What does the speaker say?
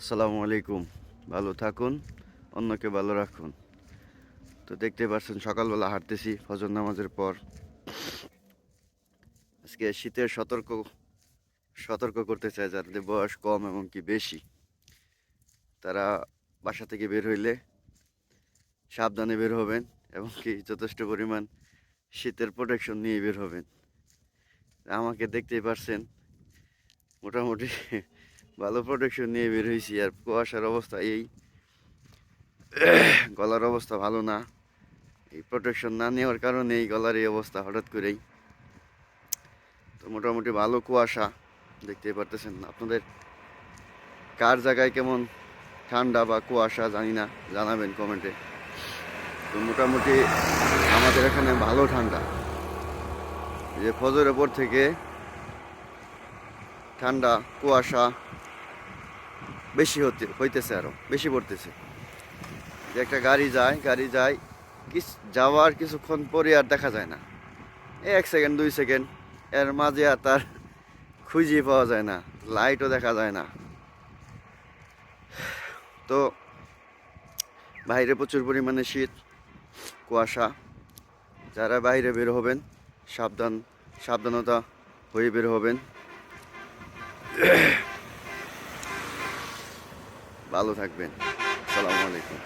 আসসালামু আলাইকুম। ভালো থাকুন, অন্যকে ভালো রাখুন। তো দেখতে পাচ্ছেন সকালবেলা হাঁটতেছি ফজর নামাজের পর। আজকে শীতের সতর্ক করতে চাই যাদের বয়স কম এবং কি বেশি, তারা বাসা থেকে বের হইলে সাবধানে বের হবেন এবং কি যথেষ্ট পরিমাণ শীতের প্রোটেকশন নিয়ে বের হবেন। আমাকে দেখতেই পারছেন, মোটামুটি ভালো প্রোটেকশন নিয়ে বের হয়েছি। আর কুয়াশার অবস্থা এই, গলার অবস্থা ভালো না। এই প্রোটেকশন না নেওয়ার কারণে এই গলার এই অবস্থা হঠাৎ করেই। তো মোটামুটি ভালো কুয়াশা দেখতেই পারতেছেন। আপনাদের কার জায়গায় কেমন ঠান্ডা বা কুয়াশা জানি না, জানাবেন কমেন্টে। তো মোটামুটি আমাদের এখানে ভালো ঠান্ডা, যে ফজরের পর থেকে ঠান্ডা কুয়াশা বেশি হইতেছে, আরও বেশি পড়তেছে। যে একটা গাড়ি যায় যাওয়ার কিছুক্ষণ পরে আর দেখা যায় না, 1 সেকেন্ড 2 সেকেন্ড, এর মাঝে আর তার খুঁজে পাওয়া যায় না, লাইটও দেখা যায় না। তো বাইরে প্রচুর পরিমাণে শীত, কুয়াশা। যারা বাইরে বের হবেন সাবধানতা হয়ে বের হবেন। ভালো থাকবেন। আসসালামু আলাইকুম।